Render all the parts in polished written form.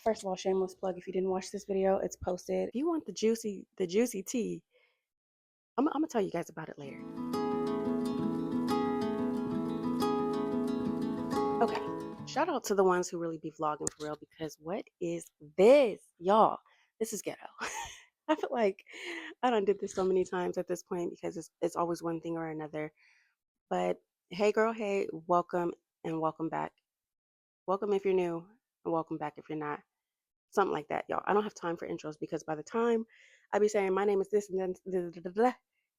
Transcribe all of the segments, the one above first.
First of all, shameless plug. If you didn't watch this video, it's posted. If you want the juicy tea, I'm gonna tell you guys about it later. Okay. Shout out to the ones who really be vlogging for real, because what is this, y'all? This is ghetto. I feel like I done did this so many times at this point because it's always one thing or another. But hey, girl, hey, welcome and welcome back. Welcome if you're new, and welcome back if you're not. Something like that, y'all. I don't have time for intros because by the time I be saying my name is this and then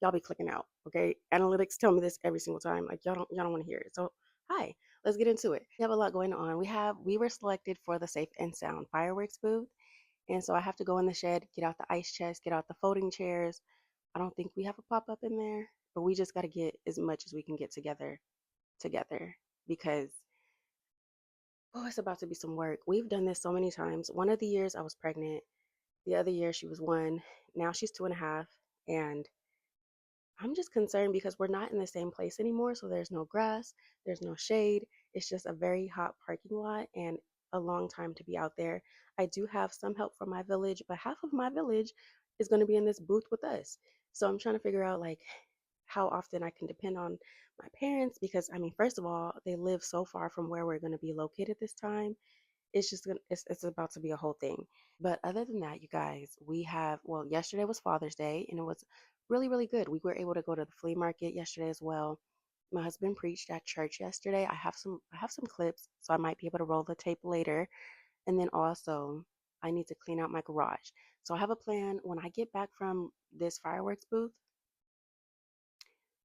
y'all be clicking out. Okay, analytics tell me this every single time. Like y'all don't want to hear it. So hi, let's get into it. We have a lot going on. We were selected for the Safe and Sound fireworks booth, and so I have to go in the shed, get out the ice chest, get out the folding chairs. I don't think we have a pop up in there, but we just got to get as much as we can get together because oh, it's about to be some work. We've done this so many times. One of the years I was pregnant, the other year she was 1, now she's 2.5. And I'm just concerned because we're not in the same place anymore. So there's no grass, there's no shade. It's just a very hot parking lot and a long time to be out there. I do have some help from my village, but half of my village is going to be in this booth with us. So I'm trying to figure out like how often I can depend on my parents because I mean, first of all, they live so far from where we're going to be located this time. It's about to be a whole thing. But other than that, you guys, we have well, yesterday was Father's Day and it was really good. We were able to go to the flea market yesterday as well. My husband preached at church yesterday. I have some clips, so I might be able to roll the tape later. And then also, I need to clean out my garage. So I have a plan when I get back from this fireworks booth.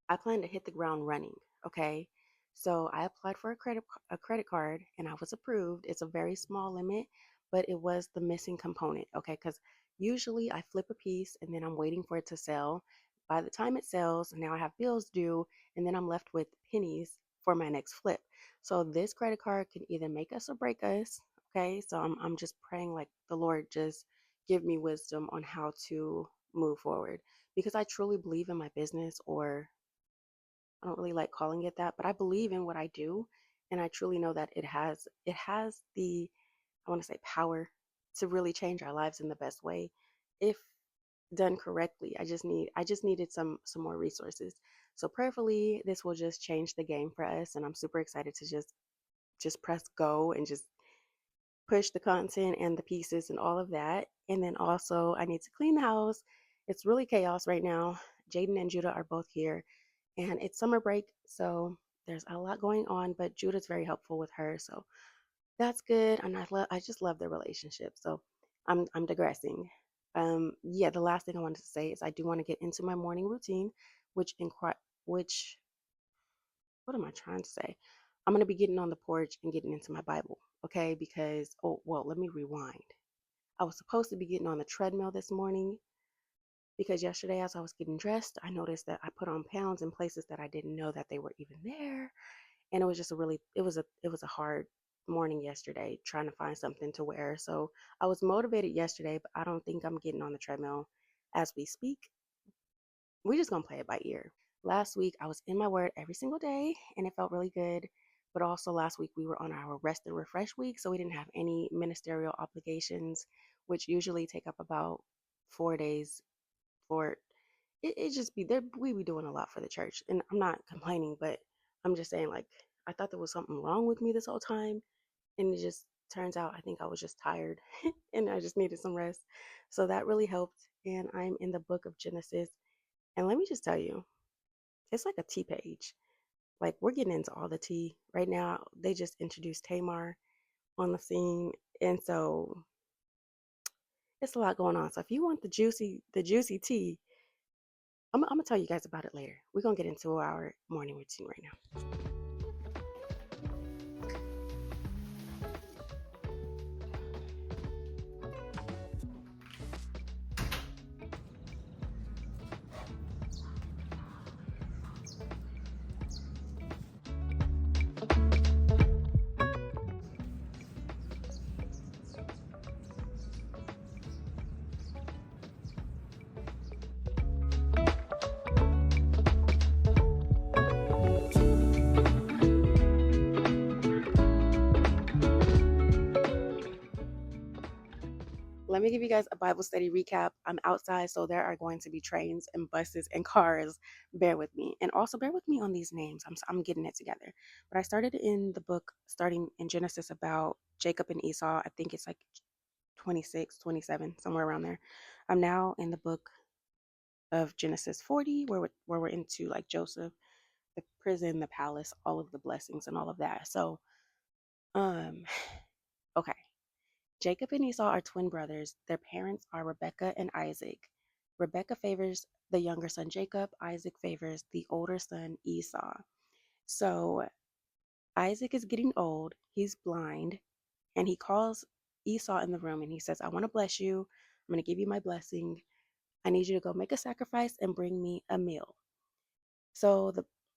I plan to hit the ground running. Okay. So I applied for a credit card and I was approved. It's a very small limit, but it was the missing component. Okay. Because usually I flip a piece and then I'm waiting for it to sell. By the time it sells, now I have bills due and then I'm left with pennies for my next flip. So this credit card can either make us or break us. Okay. So I'm just praying like the Lord just give me wisdom on how to move forward because I truly believe in my business, or I don't really like calling it that, but I believe in what I do, and I truly know that it has the, I want to say, power to really change our lives in the best way if done correctly. I just needed some more resources. So prayerfully this will just change the game for us, and I'm super excited to just press go and just push the content and the pieces and all of that. And then also I need to clean the house. It's really chaos right now. Jaden and Judah are both here and it's summer break, so there's a lot going on, but Judah's very helpful with her, so that's good. And I just love their relationship. So I'm digressing. Yeah, the last thing I wanted to say is I do want to get into my morning routine, which what am I trying to say? I'm gonna be getting on the porch and getting into my Bible, okay? Because oh well, let me rewind. I was supposed to be getting on the treadmill this morning because yesterday as I was getting dressed, I noticed that I put on pounds in places that I didn't know that they were even there. And it was just a hard morning yesterday trying to find something to wear. So I was motivated yesterday, but I don't think I'm getting on the treadmill as we speak. We just gonna play it by ear. Last week I was in my word every single day and it felt really good. But also last week we were on our rest and refresh week, so we didn't have any ministerial obligations, which usually take up about 4 days for it just be there. We be doing a lot for the church and I'm not complaining, but I'm just saying like I thought there was something wrong with me this whole time, and it just turns out I think I was just tired and I just needed some rest. So that really helped, and I'm in the book of Genesis, and let me just tell you, it's like a tea page. Like we're getting into all the tea right now. They just introduced Tamar on the scene, and so it's a lot going on. So if you want the juicy tea, I'm gonna tell you guys about it later. We're gonna get into our morning routine right now. Let me give you guys a Bible study recap. I'm outside, so there are going to be trains and buses and cars. Bear with me. And also bear with me on these names. I'm getting it together. But I started in the book, starting in Genesis about Jacob and Esau. I think it's like 26, 27, somewhere around there. I'm now in the book of Genesis 40, where we're into like Joseph, the prison, the palace, all of the blessings and all of that. So, um, okay. Jacob and Esau are twin brothers. Their parents are Rebekah and Isaac. Rebekah favors the younger son Jacob. Isaac favors the older son Esau. So Isaac is getting old. He's blind. And he calls Esau in the room and he says, I want to bless you. I'm going to give you my blessing. I need you to go make a sacrifice and bring me a meal. So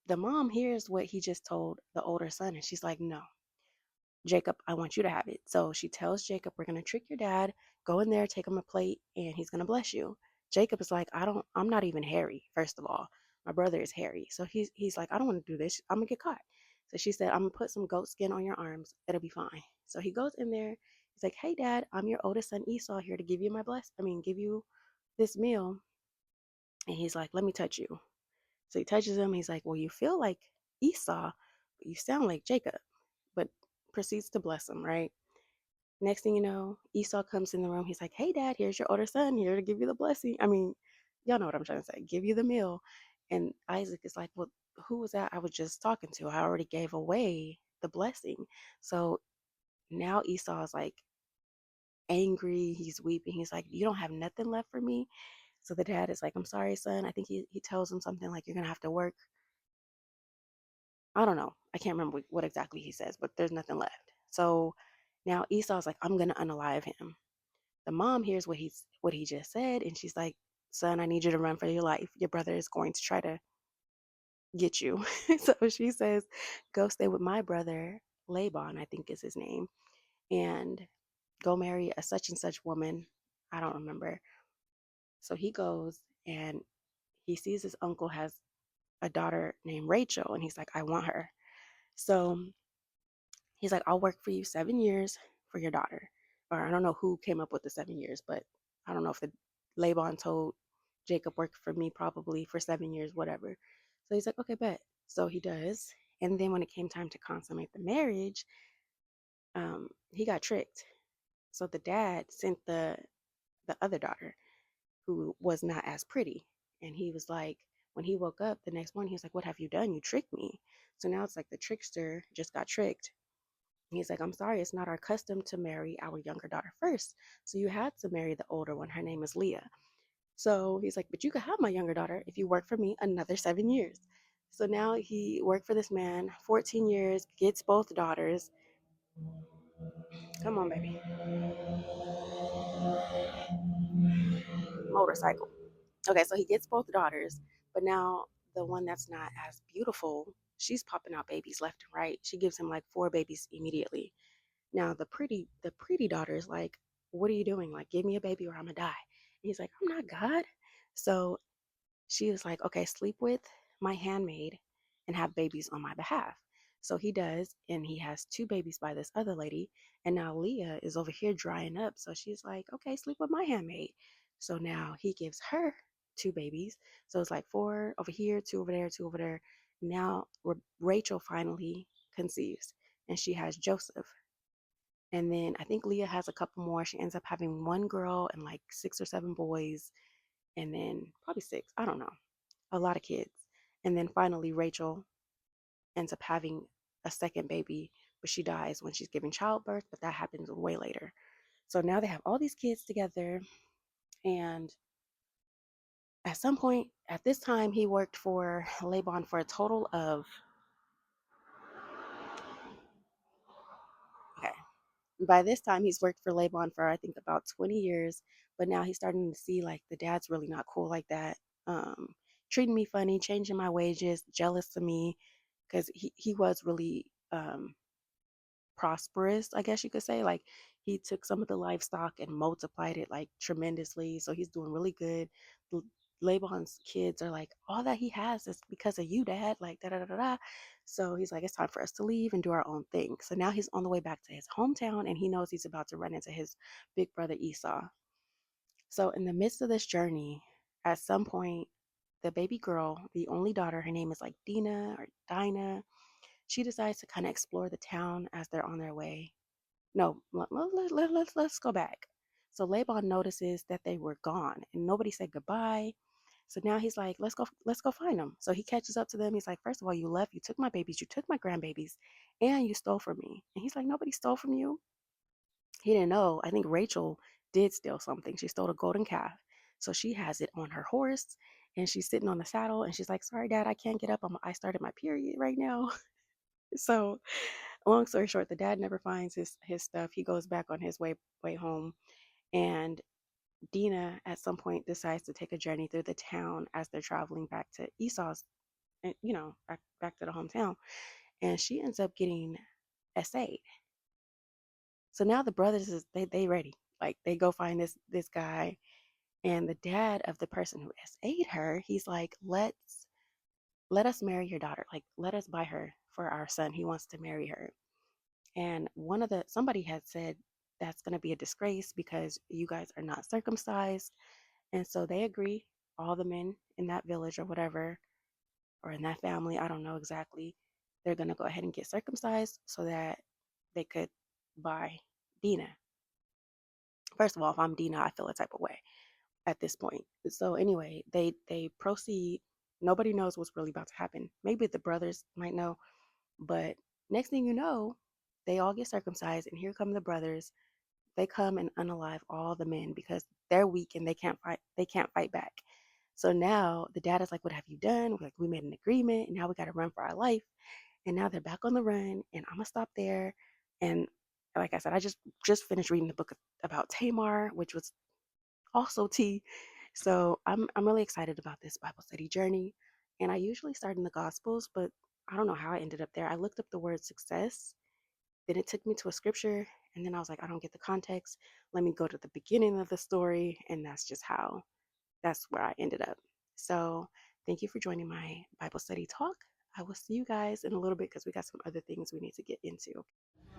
the mom hears what he just told the older son and she's like, no, Jacob, I want you to have it. So she tells Jacob, we're going to trick your dad. Go in there, take him a plate, and he's going to bless you. Jacob is like, I'm not even hairy, first of all. My brother is hairy. So he's like, I don't want to do this. I'm going to get caught. So she said, I'm going to put some goat skin on your arms. It'll be fine. So he goes in there. He's like, hey, dad, I'm your oldest son Esau here to give you give you this meal. And he's like, let me touch you. So he touches him. He's like, well, you feel like Esau, but you sound like Jacob, but proceeds to bless him, right? Next thing you know, Esau comes in the room. He's like, hey, dad, here's your older son here to give you the blessing. Y'all know what I'm trying to say. Give you the meal. And Isaac is like, well, who was that I was just talking to? I already gave away the blessing. So now Esau is like angry. He's weeping. He's like, you don't have nothing left for me. So the dad is like, I'm sorry, son. I think he tells him something like, you're going to have to work. I don't know. I can't remember what exactly he says, but there's nothing left. So now Esau's like, I'm going to unalive him. The mom hears what he just said, and she's like, son, I need you to run for your life. Your brother is going to try to get you. So she says, go stay with my brother, Laban, I think is his name, and go marry a such and such woman. I don't remember. So he goes and he sees his uncle has a daughter named Rachel, and he's like, I want her. So he's like, I'll work for you 7 years for your daughter. Or I don't know who came up with the 7 years, but I don't know if the Laban told Jacob work for me probably for 7 years, whatever. So he's like, okay, bet. So he does. And then when it came time to consummate the marriage, he got tricked. So the dad sent the other daughter who was not as pretty. And he was like, when he woke up the next morning, he was like, what have you done? You tricked me. So now it's like the trickster just got tricked. He's like, I'm sorry, it's not our custom to marry our younger daughter first. So you had to marry the older one. Her name is Leah. So he's like, but you could have my younger daughter if you work for me another 7 years. So now he worked for this man 14 years, gets both daughters. Come on, baby. Motorcycle. Okay, so he gets both daughters, but now the one that's not as beautiful, she's popping out babies left and right. She gives him like four babies immediately. Now the pretty daughter is like, what are you doing? Like, give me a baby or I'm gonna die. And he's like, I'm not God. So she was like, okay, sleep with my handmaid and have babies on my behalf. So he does, and he has two babies by this other lady. And now Leah is over here drying up. So she's like, okay, sleep with my handmaid. So now he gives her two babies. So it's like four over here, two over there, two over there. Now Rachel finally conceives, and she has Joseph. And then I think Leah has a couple more. She ends up having one girl and like six or seven boys, and then probably six. I don't know. A lot of kids. And then finally, Rachel ends up having a second baby, but she dies when she's giving childbirth, but that happens way later. So now they have all these kids together. And at some point, at this time, he worked for Laban for a total of, okay, by this time, he's worked for Laban for, I think, about 20 years. But now he's starting to see like the dad's really not cool like that. Um, Treating me funny, changing my wages, jealous of me, because he was really prosperous, I guess you could say. Like he took some of the livestock and multiplied it like tremendously. So he's doing really good. Laban's kids are like, all that he has is because of you, Dad. Like, da da da da da. So he's like, it's time for us to leave and do our own thing. So now he's on the way back to his hometown, and he knows he's about to run into his big brother Esau. So in the midst of this journey, at some point, the baby girl, the only daughter, her name is like Dina or Dinah, she decides to kind of explore the town as they're on their way. No, let's go back. So Laban notices that they were gone and nobody said goodbye. So now he's like, let's go find them. So he catches up to them. He's like, first of all, you left, you took my babies, you took my grandbabies, and you stole from me. And he's like, nobody stole from you. He didn't know. I think Rachel did steal something. She stole a golden calf. So she has it on her horse and she's sitting on the saddle and she's like, sorry, Dad, I can't get up. I started my period right now. So long story short, the dad never finds his stuff. He goes back on his way home. And Dina at some point decides to take a journey through the town as they're traveling back to Esau's, back to the hometown. And she ends up getting essayed. So now the brothers they ready. Like they go find this guy, and the dad of the person who essayed her, he's like, let us marry your daughter. Like let us buy her for our son. He wants to marry her. And somebody had said that's going to be a disgrace because you guys are not circumcised. And so they agree, all the men in that village or whatever, or in that family, I don't know exactly, they're going to go ahead and get circumcised so that they could buy Dina. First of all, if I'm Dina, I feel a type of way at this point. So anyway, they proceed. Nobody knows what's really about to happen. Maybe the brothers might know, but next thing you know, they all get circumcised, and here come the brothers. They come and unalive all the men because they're weak and they can't fight. They can't fight back. So now the dad is like, "What have you done?" We're like, "We made an agreement, and now we got to run for our life." And now they're back on the run, and I'm gonna stop there. And like I said, I just finished reading the book about Tamar, which was also tea. So I'm really excited about this Bible study journey. And I usually start in the Gospels, but I don't know how I ended up there. I looked up the word success, then it took me to a scripture, and then I was like, I don't get the context. Let me go to the beginning of the story, and that's where I ended up. So thank you for joining my Bible study talk. I will see you guys in a little bit because we got some other things we need to get into.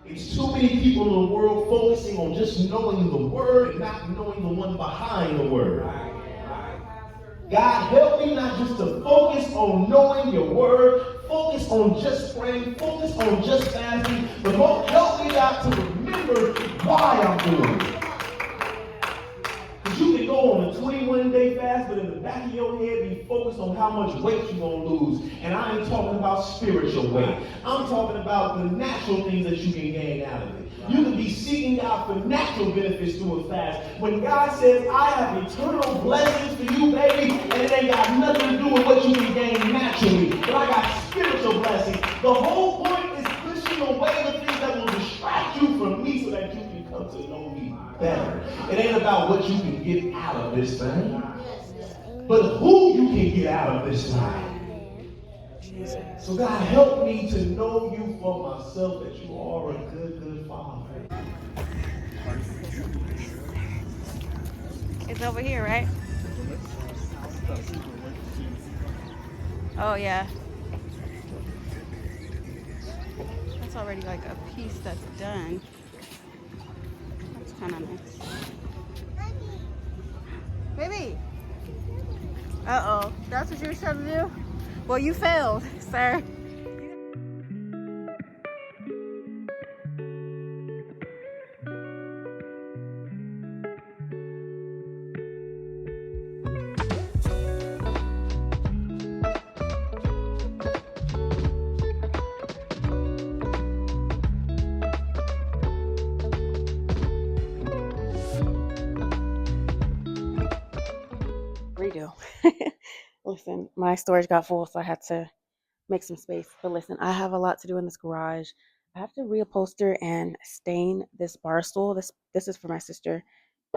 It's too many people in the world focusing on just knowing the word and not knowing the one behind the word. God, help me not just to focus on knowing your word, focus on just praying, focus on just fasting, but help me, God, to remember why I'm doing it. Because you can go on a 21-day fast, but in the back of your head be focused on how much weight you're going to lose. And I ain't talking about spiritual weight. I'm talking about the natural things that you can gain out of it. You can be seeking God for natural benefits through a fast. When God says, I have eternal blessings for you, baby, and it ain't got nothing to do with what you can gain naturally, but I got spiritual blessings. The whole point is pushing away the things that will distract you from me so that you can come to know me better. It ain't about what you can get out of this thing, but who you can get out of this thing. So God, help me to know you for myself, that you are a good, good Father. It's over here, right? Oh yeah. That's already like a piece that's done. That's kind of nice. Baby. Uh-oh. That's what you were trying to do? Well, you failed, sir. Redo. Listen, my storage got full, so I had to make some space. But listen, I have a lot to do in this garage. I have to reupholster and stain this bar stool. This is for my sister,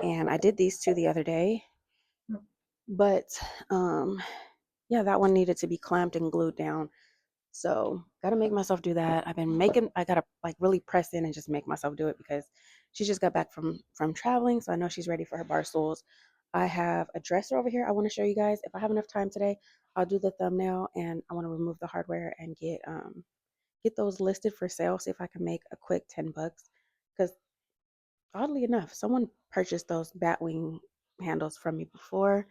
and I did these two the other day. But yeah, that one needed to be clamped and glued down. So gotta make myself do that. I gotta like really press in and just make myself do it because she just got back from traveling, so I know she's ready for her bar stools. I have a dresser over here I want to show you guys. If I have enough time today, I'll do the thumbnail, and I want to remove the hardware and get those listed for sale. See if I can make a quick $10, because oddly enough, someone purchased those batwing handles from me before.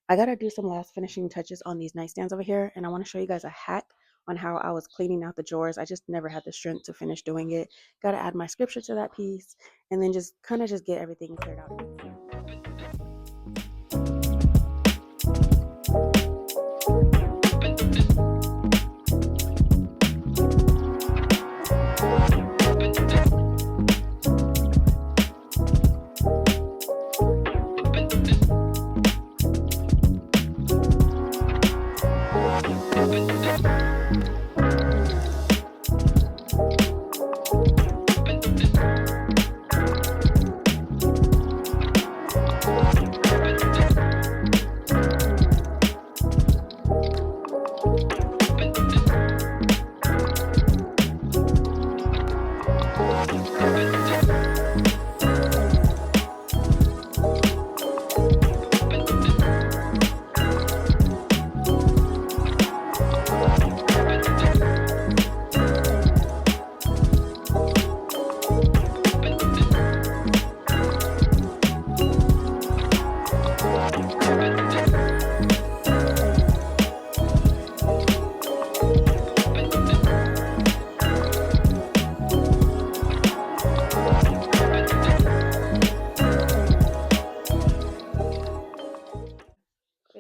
I gotta do some last finishing touches on these nightstands over here, and I want to show you guys a hack on how I was cleaning out the drawers. I just never had the strength to finish doing it. Gotta add my scripture to that piece, and then just kind of just get everything cleared out.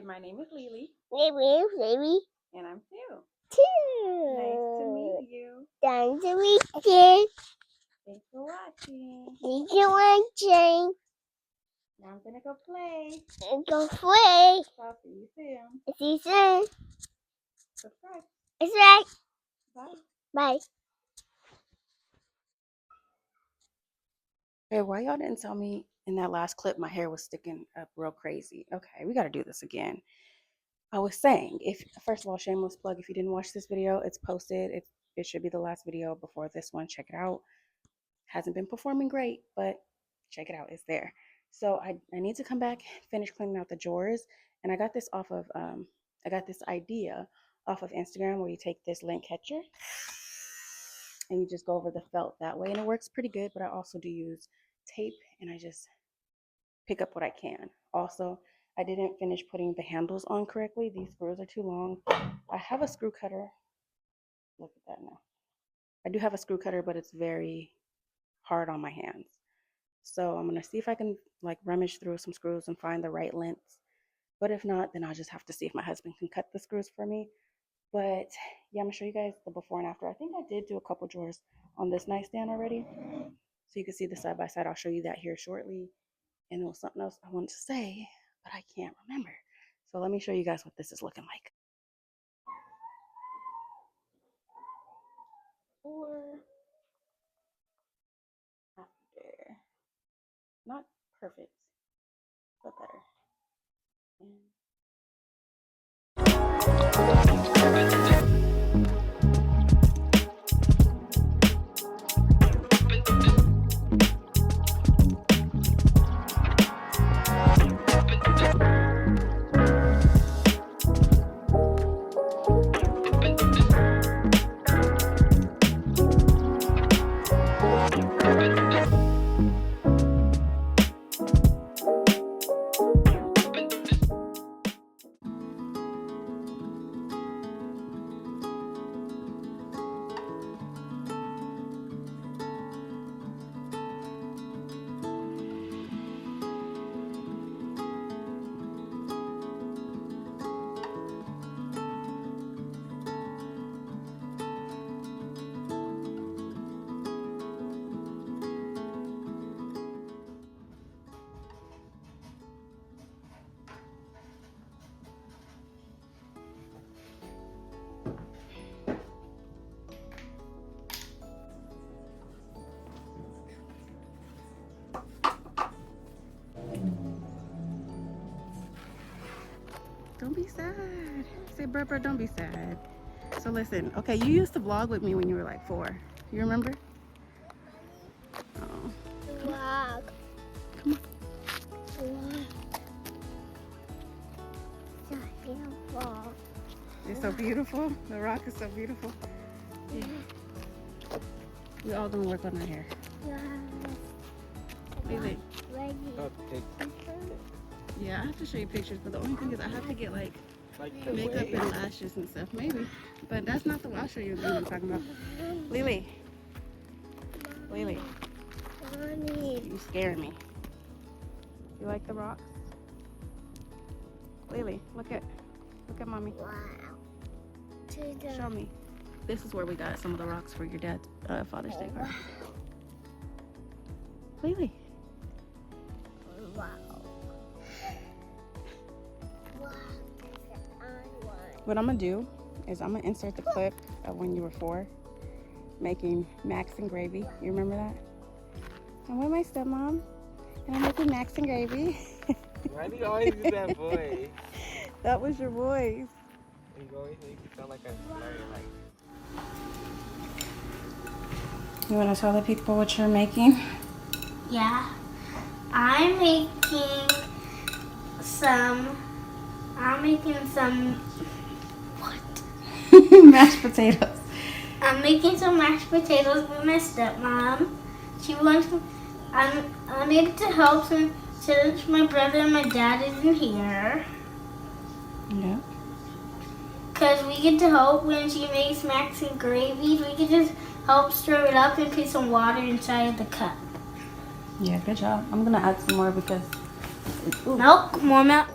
My name is Lily. Baby. And I'm Sue. Two. Nice to meet you. Nice to meet you. Thanks for watching. Thank you for watching. Now I'm gonna go play. Go play. I'll see you soon. See you soon. Subscribe. It's right. Bye. Bye. Hey, why y'all didn't tell me in that last clip my hair was sticking up real crazy? Okay, we gotta do this again. I was saying, if first of all, shameless plug, if you didn't watch this video, it's posted. It should be the last video before this one. Check it out. Hasn't been performing great, but check it out. It's there. So I need to come back, finish cleaning out the drawers. And I got this off of I got this idea off of Instagram, where you take this lint catcher and you just go over the felt that way, and it works pretty good. But I also do use tape, and I just pick up what I can. Also, I didn't finish putting the handles on correctly. These screws are too long. I have a screw cutter. Look at that now. I do have a screw cutter, but it's very hard on my hands. So I'm gonna see if I can like rummage through some screws and find the right lengths. But if not, then I'll just have to see if my husband can cut the screws for me. But yeah, I'm gonna show you guys the before and after. I think I did do a couple drawers on this nightstand already, so you can see the side by side. I'll show you that here shortly. And there was something else I wanted to say, but I can't remember. So let me show you guys what this is looking like. Before, after. Not perfect, but better. And don't be sad. Say, Barbara, don't be sad. So listen, okay, you used to vlog with me when you were like 4. You remember? Oh. Vlog. Come on. Vlog. so beautiful. The rock is so beautiful. Yeah. We all gonna work on our hair. Lily. Yeah, I have to show you pictures, but the only thing is I have to get like makeup and lashes and stuff, maybe. But that's not the I'll show you what I'm talking about. Lily. Lily. You scaring me. You like the rocks? Lily, look at mommy. Wow. Show me. This is where we got some of the rocks for your dad's Father's Day card. Lily. Wow. Wow. What I'm gonna do is I'm gonna insert the clip of when you were 4 making Max and gravy. You remember that? I'm with my stepmom and I'm making Max and gravy. Why do you always do that voice? That was your voice. You always make it sound like I'm slurring, like. You want to tell the people what you're making? Yeah. I'm making some Mashed potatoes. I'm making some mashed potatoes with my stepmom. She wants I'm unable to help since my brother and my dad isn't here. Yeah. Because we get to help when she makes macs and gravies. We can just help stir it up and put some water inside of the cup. Yeah, good job. I'm gonna add some more because Milk, more milk.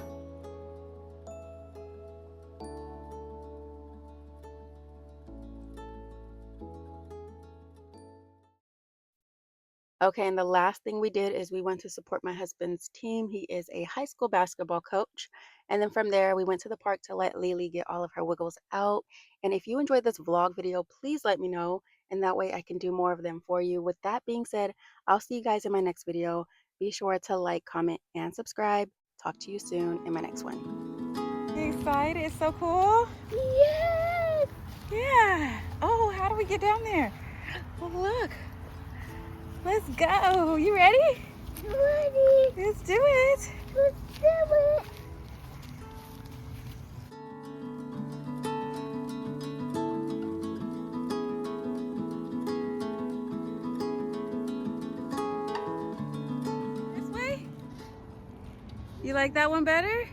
okay, and the last thing we did is we went to support my husband's team. He is a high school basketball coach. And then from there, we went to the park to let Lily get all of her wiggles out. And if you enjoyed this vlog video, please let me know. And that way I can do more of them for you. With that being said, I'll see you guys in my next video. Be sure to like, comment, and subscribe. Talk to you soon in my next one. You excited? It's so cool. Yes! Yeah. Oh, how do we get down there? Oh, look. Let's go. You ready? Ready? Let's do it. Let's do it. This way? You like that one better?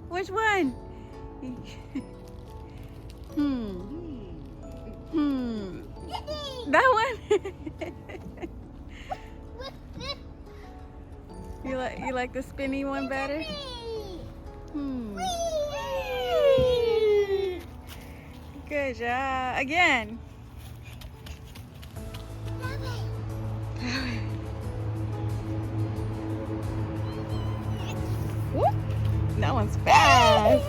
Which one? That one? You like the spinny one better? Good job. Again. Whoop. That one's fast.